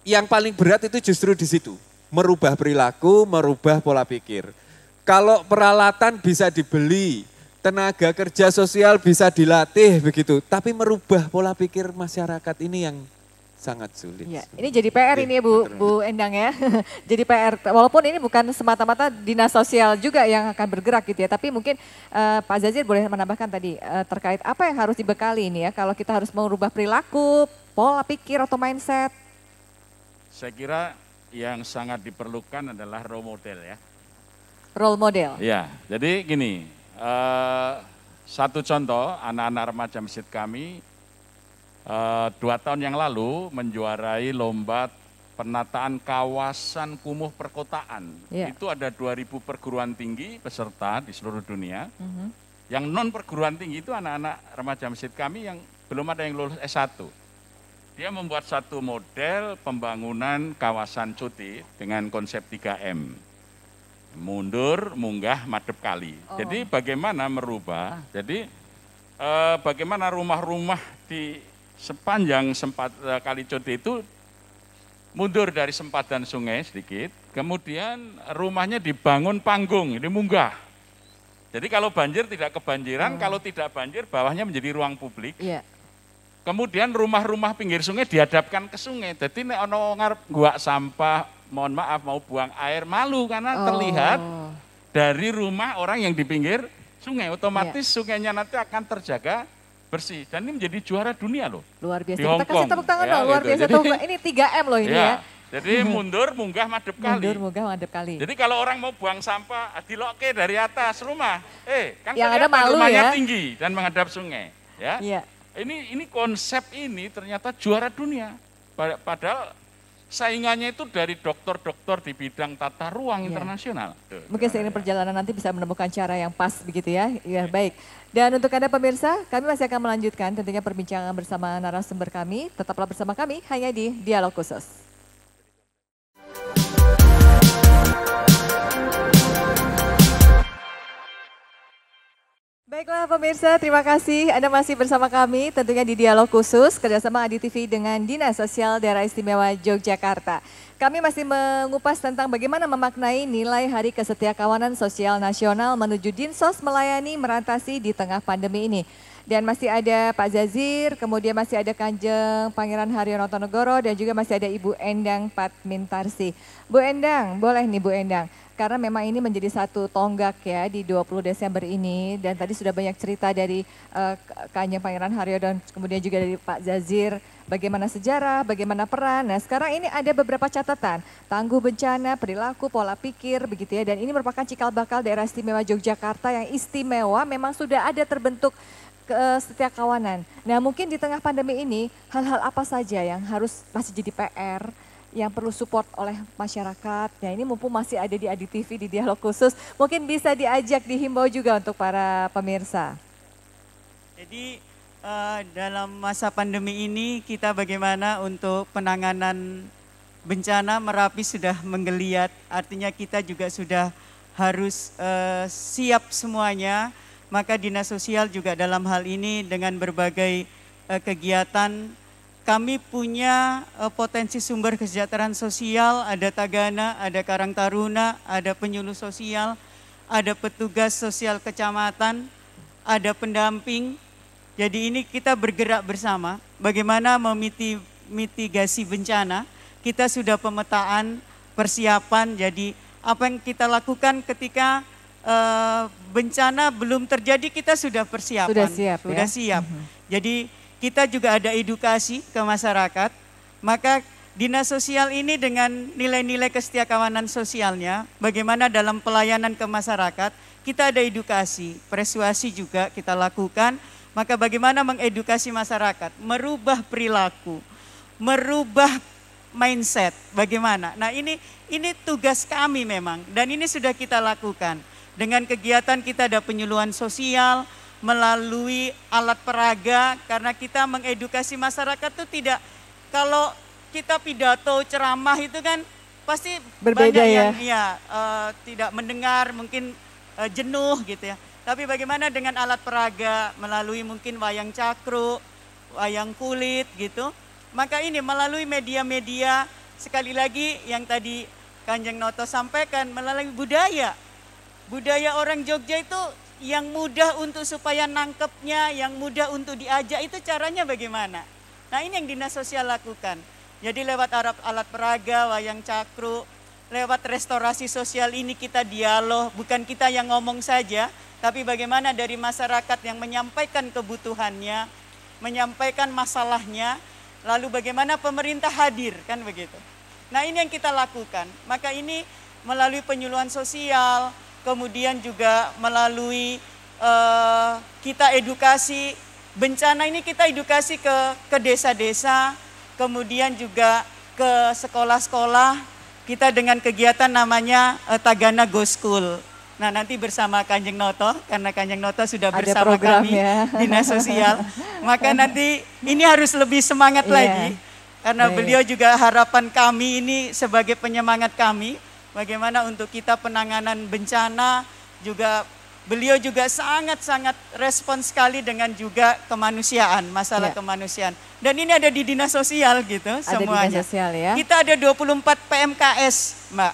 Speaker 2: yang paling berat itu justru di situ, merubah perilaku, merubah pola pikir. Kalau peralatan bisa dibeli, tenaga kerja sosial bisa dilatih begitu, tapi merubah pola pikir masyarakat ini yang sangat sulit.
Speaker 1: Ya, ini jadi PR ini ya Bu Endang ya. Jadi PR, walaupun ini bukan semata-mata dinas sosial juga yang akan bergerak gitu ya. Tapi mungkin Pak Zazir boleh menambahkan tadi terkait apa yang harus dibekali ini ya. Kalau kita harus merubah perilaku, pola pikir atau mindset.
Speaker 4: Saya kira yang sangat diperlukan adalah role model ya.
Speaker 1: Role model.
Speaker 4: Ya, jadi gini, satu contoh anak-anak remaja masjid kami 2 tahun yang lalu menjuarai lomba penataan kawasan kumuh perkotaan.
Speaker 1: Yeah.
Speaker 4: Itu ada 2.000 perguruan tinggi peserta di seluruh dunia. Yang non perguruan tinggi itu anak-anak remaja masjid kami yang belum ada yang lulus S1. Dia membuat satu model pembangunan kawasan cuti dengan konsep 3M. Mundur, munggah, madep kali. Jadi bagaimana merubah, jadi bagaimana rumah-rumah di sepanjang Kali Cuti itu mundur dari sempadan sungai sedikit, kemudian rumahnya dibangun panggung, ini munggah. Jadi kalau banjir tidak kebanjiran, kalau tidak banjir bawahnya menjadi ruang publik.
Speaker 1: Iya.
Speaker 4: Kemudian rumah-rumah pinggir sungai dihadapkan ke sungai. Jadi nek ono ngarep gua sampah, mohon maaf mau buang air malu karena terlihat dari rumah orang yang di pinggir sungai. Otomatis sungainya nanti akan terjaga bersih. Dan ini menjadi juara dunia loh.
Speaker 1: Luar biasa.
Speaker 4: Di
Speaker 1: Kita kasih tepuk tangan loh, luar biasa.
Speaker 4: Jadi,
Speaker 1: ini 3M loh ini ya.
Speaker 4: Jadi mundur, munggah, madep kali.
Speaker 1: Mundur, munggah, madep kali.
Speaker 4: Jadi kalau orang mau buang sampah, diloke dari atas rumah. Kan
Speaker 1: yang ada malu
Speaker 4: rumahnya
Speaker 1: ya.
Speaker 4: tinggi dan menghadap sungai. Ya.
Speaker 1: Iya.
Speaker 4: Ini konsep ini ternyata juara dunia. Padahal saingannya itu dari dokter-dokter di bidang tata ruang internasional.
Speaker 1: Mungkin seiring perjalanan nanti bisa menemukan cara yang pas begitu ya. Ya baik. Dan untuk Anda pemirsa, kami masih akan melanjutkan tentunya perbincangan bersama narasumber kami. Tetaplah bersama kami hanya di Dialog Khusus. Baiklah pemirsa, terima kasih Anda masih bersama kami tentunya di Dialog Khusus kerjasama Adi TV dengan Dinas Sosial Daerah Istimewa Yogyakarta. Kami masih mengupas tentang bagaimana memaknai nilai Hari Kesetiakawanan Sosial Nasional menuju Dinsos melayani merantasi di tengah pandemi ini. Dan masih ada Pak Zazir, kemudian masih ada Kanjeng Pangeran Haryono Tonegoro dan juga masih ada Ibu Endang Patmintarsi. Bu Endang, boleh nih Bu Endang. Karena memang ini menjadi satu tonggak ya di 20 Desember ini dan tadi sudah banyak cerita dari Kanjeng Pangeran Haryo dan kemudian juga dari Pak Zazir bagaimana sejarah, bagaimana peran. Nah sekarang ini ada beberapa catatan, tangguh bencana, perilaku, pola pikir begitu ya dan ini merupakan cikal bakal daerah istimewa Yogyakarta yang istimewa memang sudah ada terbentuk kesetiakawanan. Nah mungkin di tengah pandemi ini hal-hal apa saja yang harus masih jadi PR yang perlu support oleh masyarakat. Nah ini mumpung masih ada di Adi TV di Dialog Khusus, mungkin bisa diajak dihimbau juga untuk para pemirsa.
Speaker 3: Jadi dalam masa pandemi ini kita bagaimana untuk penanganan bencana Merapi sudah menggeliat, artinya kita juga sudah harus siap semuanya. Maka Dinas Sosial juga dalam hal ini dengan berbagai kegiatan kami punya potensi sumber kesejahteraan sosial, ada Tagana, ada Karang Taruna, ada penyuluh sosial, ada petugas sosial kecamatan, ada pendamping. Jadi ini kita bergerak bersama bagaimana memitigasi bencana. Kita sudah pemetaan, persiapan, jadi apa yang kita lakukan ketika bencana belum terjadi kita sudah persiapan.
Speaker 1: Sudah siap
Speaker 3: sudah
Speaker 1: ya?
Speaker 3: Siap. Jadi kita juga ada edukasi ke masyarakat, maka Dinas Sosial ini dengan nilai-nilai kesetiakawanan sosialnya, bagaimana dalam pelayanan ke masyarakat, kita ada edukasi, persuasi juga kita lakukan, maka bagaimana mengedukasi masyarakat, merubah perilaku, merubah mindset, bagaimana. Nah ini tugas kami memang, dan ini sudah kita lakukan. Dengan kegiatan kita ada penyuluhan sosial, melalui alat peraga karena kita mengedukasi masyarakat itu tidak, kalau kita pidato ceramah itu kan pasti
Speaker 1: berbeda
Speaker 3: banyak
Speaker 1: ya?
Speaker 3: yang tidak mendengar, mungkin jenuh gitu ya. Tapi bagaimana dengan alat peraga melalui mungkin wayang cakro, wayang kulit gitu. Maka ini melalui media-media sekali lagi yang tadi Kanjeng Noto sampaikan melalui budaya. Budaya orang Jogja itu yang mudah untuk supaya nangkepnya, yang mudah untuk diajak itu caranya bagaimana? Nah ini yang Dinas Sosial lakukan. Jadi lewat alat peraga, wayang cakro, lewat restorasi sosial ini kita dialog, bukan kita yang ngomong saja, tapi bagaimana dari masyarakat yang menyampaikan kebutuhannya, menyampaikan masalahnya, lalu bagaimana pemerintah hadir, kan begitu. Nah ini yang kita lakukan, maka ini melalui penyuluhan sosial, kemudian juga melalui kita edukasi bencana ini kita edukasi ke desa-desa, kemudian juga ke sekolah-sekolah, kita dengan kegiatan namanya Tagana Go School. Nah nanti bersama Kanjeng Noto, karena Kanjeng Noto sudah bersama kami ya. Dinas Sosial, maka nanti ini harus lebih semangat lagi, karena beliau juga harapan kami ini sebagai penyemangat kami, bagaimana untuk kita penanganan bencana, juga beliau juga sangat-sangat respon sekali dengan juga kemanusiaan, masalah kemanusiaan. Dan ini ada di Dinas Sosial gitu
Speaker 1: ada
Speaker 3: semuanya.
Speaker 1: Di Dinas Sosial ya.
Speaker 3: Kita ada 24 PMKS, Mbak,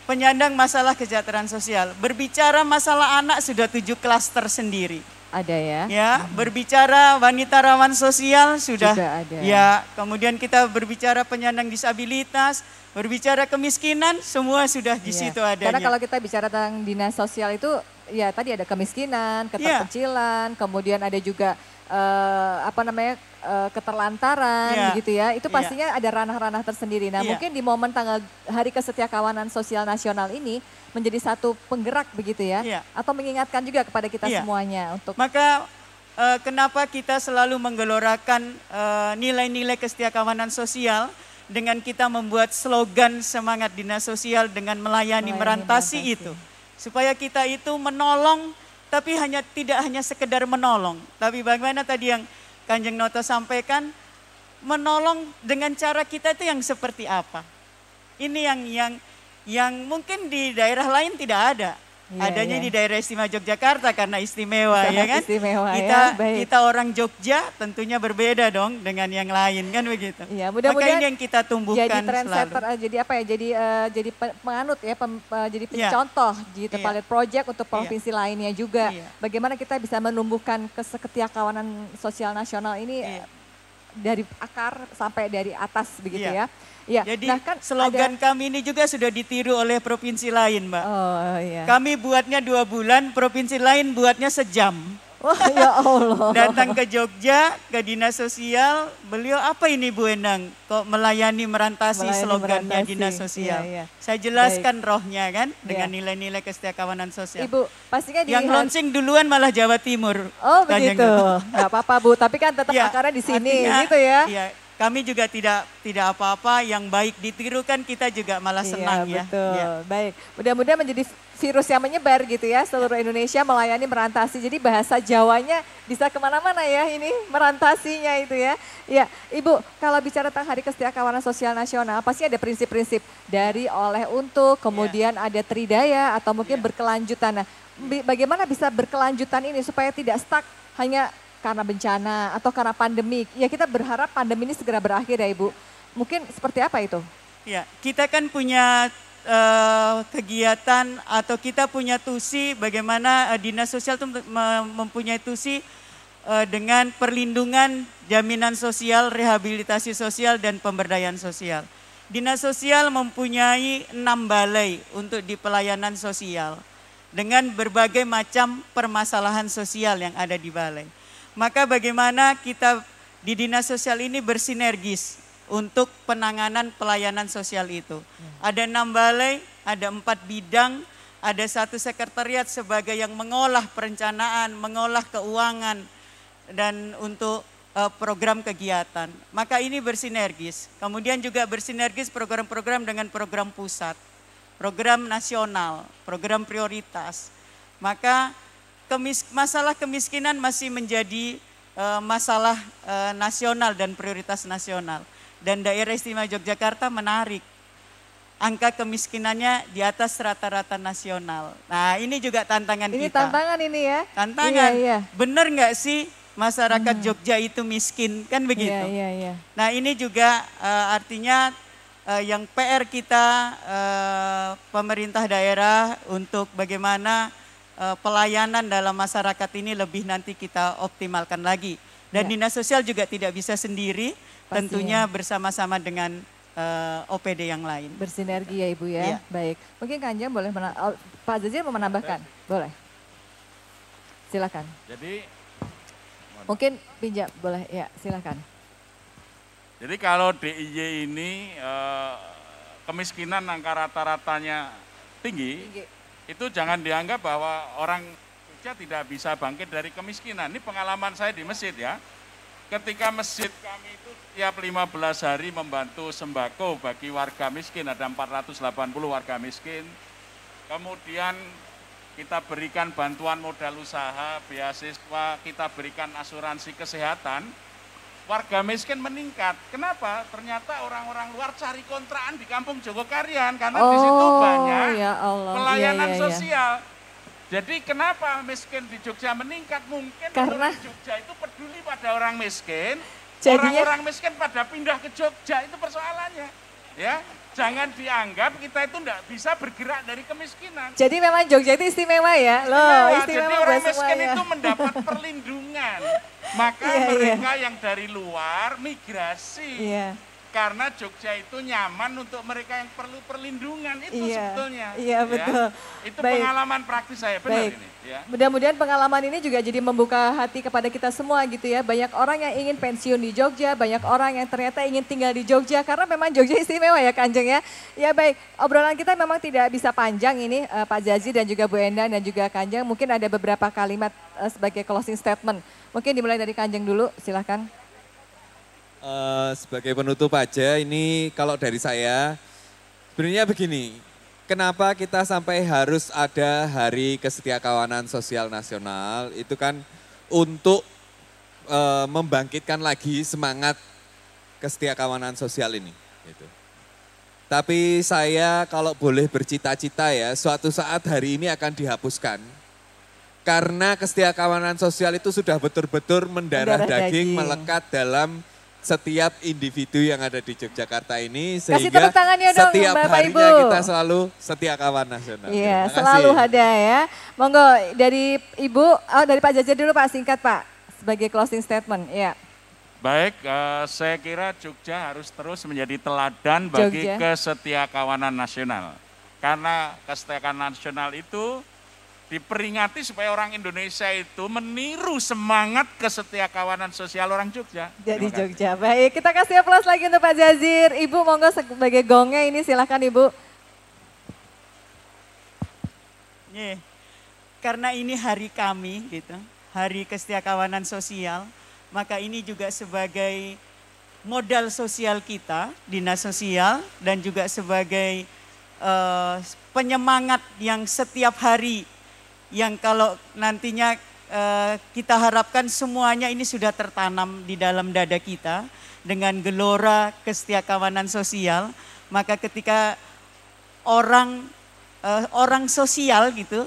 Speaker 3: penyandang masalah kesejahteraan sosial. Berbicara masalah anak sudah 7 klaster sendiri.
Speaker 1: Ada ya.
Speaker 3: Ya, berbicara wanita rawan sosial sudah
Speaker 1: juga ada.
Speaker 3: Ya, kemudian kita berbicara penyandang disabilitas, berbicara kemiskinan, semua sudah di situ adanya.
Speaker 1: Karena kalau kita bicara tentang dinas sosial itu, ya tadi ada kemiskinan, keterpencilan, kemudian ada juga keterlantaran, gitu ya. Itu pastinya ada ranah-ranah tersendiri. Nah, mungkin di momen tanggal Hari Kesetiakawanan Sosial Nasional ini menjadi satu penggerak begitu ya, atau mengingatkan juga kepada kita semuanya untuk.
Speaker 3: Maka kenapa kita selalu menggelorakan nilai-nilai kesetiakawanan sosial? dengan kita membuat slogan semangat dinas sosial dengan melayani merantasi itu. Supaya kita itu menolong, tapi tidak hanya sekedar menolong. Tapi bagaimana tadi yang Kanjeng Noto sampaikan, menolong dengan cara kita itu yang seperti apa. Ini yang mungkin di daerah lain tidak ada. Adanya di daerah istimewa Yogyakarta karena istimewa ya kan.
Speaker 1: Istimewa,
Speaker 3: kita orang Jogja tentunya berbeda dong dengan yang lain kan begitu.
Speaker 1: Iya, mudah-mudahan
Speaker 3: ini yang kita tumbuhkan
Speaker 1: jadi trendsetter,
Speaker 3: selalu.
Speaker 1: jadi apa ya? Jadi penganut ya, jadi pencontoh gitu pilot project untuk provinsi lainnya juga. Bagaimana kita bisa menumbuhkan kesetiakawanan sosial nasional ini dari akar sampai dari atas begitu ya. Ya,
Speaker 3: jadi
Speaker 1: nah kan
Speaker 3: slogan kami ini juga sudah ditiru oleh provinsi lain, Mbak.
Speaker 1: Oh iya.
Speaker 3: Kami buatnya 2 bulan, provinsi lain buatnya sejam.
Speaker 1: Wah ya Allah.
Speaker 3: Datang ke Jogja, ke dinas sosial, beliau apa ini Bu Endang? Kok melayani merantasi slogannya dinas sosial. Saya jelaskan rohnya kan, dengan nilai-nilai kesetiakawanan sosial.
Speaker 1: Ibu, pastinya
Speaker 3: yang launching duluan malah Jawa Timur.
Speaker 1: Oh begitu, nggak apa-apa Bu, tapi kan tetap akarnya di sini gitu ya.
Speaker 3: Iya. Kami juga tidak apa-apa, yang baik ditirukan kita juga malah senang ya.
Speaker 1: Betul, baik. Mudah-mudahan menjadi virus yang menyebar gitu ya, seluruh Indonesia melayani merantasi. Jadi bahasa Jawanya bisa kemana-mana ya ini merantasinya itu ya. Ya, Ibu kalau bicara tentang Hari Kesetiakawanan Sosial Nasional, pasti ada prinsip-prinsip dari oleh untuk, kemudian ada tridaya atau mungkin berkelanjutan. Nah, bagaimana bisa berkelanjutan ini supaya tidak stuck hanya karena bencana atau karena pandemi. Ya kita berharap pandemi ini segera berakhir ya Ibu. Mungkin seperti apa itu?
Speaker 3: Ya, kita kan punya kegiatan atau kita punya tusi bagaimana dinas sosial itu mempunyai tusi dengan perlindungan, jaminan sosial, rehabilitasi sosial dan pemberdayaan sosial. Dinas sosial mempunyai 6 balai untuk di pelayanan sosial dengan berbagai macam permasalahan sosial yang ada di balai. Maka bagaimana kita di dinas sosial ini bersinergis untuk penanganan pelayanan sosial itu. Ada 6 balai, ada 4 bidang, ada 1 sekretariat sebagai yang mengolah perencanaan, mengolah keuangan, dan untuk program kegiatan. Maka ini bersinergis. Kemudian juga bersinergis program-program dengan program pusat, program nasional, program prioritas. Maka masalah kemiskinan masih menjadi masalah nasional dan prioritas nasional. Dan daerah istimewa Yogyakarta menarik. Angka kemiskinannya di atas rata-rata nasional. Nah ini juga tantangan kita.
Speaker 1: Ini tantangan ini ya?
Speaker 3: Tantangan. Benar nggak sih masyarakat Jogja itu miskin? Kan begitu. Nah ini juga artinya yang PR kita pemerintah daerah untuk bagaimana pelayanan dalam masyarakat ini lebih nanti kita optimalkan lagi. Dan dinas sosial juga tidak bisa sendiri, tentunya bersama-sama dengan OPD yang lain.
Speaker 1: Bersinergi ya Ibu ya, baik. Mungkin Kanjeng boleh, Pak Zazir mau menambahkan? Boleh. Silakan.
Speaker 4: Jadi,
Speaker 1: mungkin pinjam, boleh ya silakan.
Speaker 4: Jadi kalau DIY ini kemiskinan angka rata-ratanya tinggi. Itu jangan dianggap bahwa orang Jogja tidak bisa bangkit dari kemiskinan. Ini pengalaman saya di masjid ya. Ketika masjid kami itu tiap 15 hari membantu sembako bagi warga miskin, ada 480 warga miskin. Kemudian kita berikan bantuan modal usaha, beasiswa, kita berikan asuransi kesehatan. Warga miskin meningkat. Kenapa? Ternyata orang-orang luar cari kontrakan di Kampung Jogokarian karena di situ banyak pelayanan sosial. Jadi kenapa miskin di Jogja meningkat? Mungkin karena Jogja itu peduli pada orang miskin. Orang-orang miskin pada pindah ke Jogja, itu persoalannya. Ya, jangan dianggap kita itu enggak bisa bergerak dari kemiskinan.
Speaker 1: Jadi memang Jogja itu istimewa ya? Loh, istimewa.
Speaker 4: Jadi orang miskin itu mendapat perlindungan. Maka mereka yang dari luar migrasi. Karena Jogja itu nyaman untuk mereka yang perlu perlindungan, itu sebetulnya.
Speaker 1: Iya betul.
Speaker 4: Itu pengalaman praktis saya, benar ini. Ya.
Speaker 1: Mudah-mudahan pengalaman ini juga jadi membuka hati kepada kita semua gitu ya. Banyak orang yang ingin pensiun di Jogja, banyak orang yang ternyata ingin tinggal di Jogja. Karena memang Jogja istimewa ya Kanjeng ya. Ya baik, obrolan kita memang tidak bisa panjang ini Pak Zazi dan juga Bu Endang dan juga Kanjeng. Mungkin ada beberapa kalimat sebagai closing statement. Mungkin dimulai dari Kanjeng dulu, silahkan.
Speaker 2: Sebagai penutup aja, ini kalau dari saya, sebenarnya begini, kenapa kita sampai harus ada Hari Kesetiakawanan Sosial Nasional, itu kan untuk membangkitkan lagi semangat kesetiakawanan sosial ini. Gitu. Tapi saya kalau boleh bercita-cita ya, suatu saat hari ini akan dihapuskan. Karena kesetiakawanan sosial itu sudah betul-betul mendarah daging, melekat dalam setiap individu yang ada di Yogyakarta ini.
Speaker 1: Kasih
Speaker 2: Sehingga
Speaker 1: tepuk tangannya dong,
Speaker 2: setiap
Speaker 1: Bapak
Speaker 2: harinya
Speaker 1: Ibu.
Speaker 2: kita selalu setia kawan nasional.
Speaker 1: Iya,
Speaker 2: Terima
Speaker 1: selalu
Speaker 2: kasih.
Speaker 1: ada ya. Monggo dari Ibu, dari Pak Jajir dulu Pak, singkat Pak. Sebagai closing statement, ya.
Speaker 4: Baik, saya kira Jogja harus terus menjadi teladan bagi kesetiakawanan nasional. Karena kesetiakawanan nasional itu diperingati supaya orang Indonesia itu meniru semangat kesetiakawanan sosial orang Jogja.
Speaker 1: Jadi Jogja, baik. Kita kasih aplaus lagi untuk Pak Jazir. Ibu monggo sebagai gongnya ini silahkan Ibu.
Speaker 3: Karena ini hari kami gitu, Hari Kesetiakawanan Sosial, maka ini juga sebagai modal sosial kita, dinas sosial, dan juga sebagai penyemangat yang setiap hari, yang kalau nantinya kita harapkan semuanya ini sudah tertanam di dalam dada kita dengan gelora kesetiakawanan sosial, maka ketika orang sosial gitu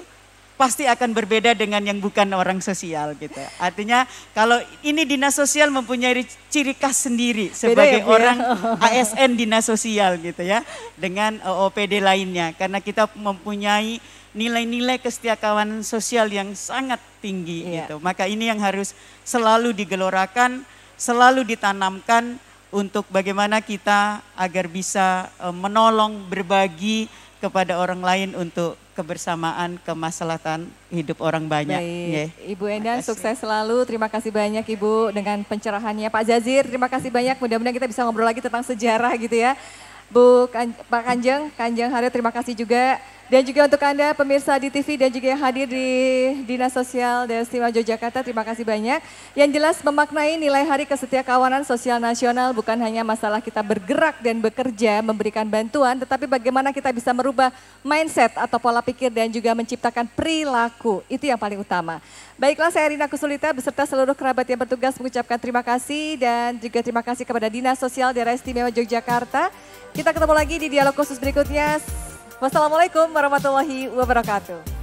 Speaker 3: pasti akan berbeda dengan yang bukan orang sosial gitu. Artinya kalau ini dinas sosial mempunyai ciri khas sendiri sebagai orang ASN dinas sosial gitu ya, dengan OPD lainnya, karena kita mempunyai nilai-nilai kesetiakawanan sosial yang sangat tinggi gitu. Maka ini yang harus selalu digelorakan, selalu ditanamkan untuk bagaimana kita agar bisa menolong, berbagi kepada orang lain untuk kebersamaan, kemaslahatan hidup orang banyak.
Speaker 1: Baik, Ibu Endang sukses selalu, terima kasih banyak Ibu dengan pencerahannya. Pak Jazir, terima kasih banyak, mudah-mudahan kita bisa ngobrol lagi tentang sejarah gitu ya. Pak Kanjeng Haryo, terima kasih juga. Dan juga untuk Anda pemirsa di TV dan juga yang hadir di Dinas Sosial Daerah Istimewa Yogyakarta, terima kasih banyak. Yang jelas memaknai nilai Hari Kesetiakawanan Sosial Nasional bukan hanya masalah kita bergerak dan bekerja, memberikan bantuan, tetapi bagaimana kita bisa merubah mindset atau pola pikir dan juga menciptakan perilaku. Itu yang paling utama. Baiklah, saya Erina Kusulita beserta seluruh kerabat yang bertugas mengucapkan terima kasih dan juga terima kasih kepada Dinas Sosial Daerah Istimewa Yogyakarta. Kita ketemu lagi di dialog khusus berikutnya. Wassalamualaikum warahmatullahi wabarakatuh.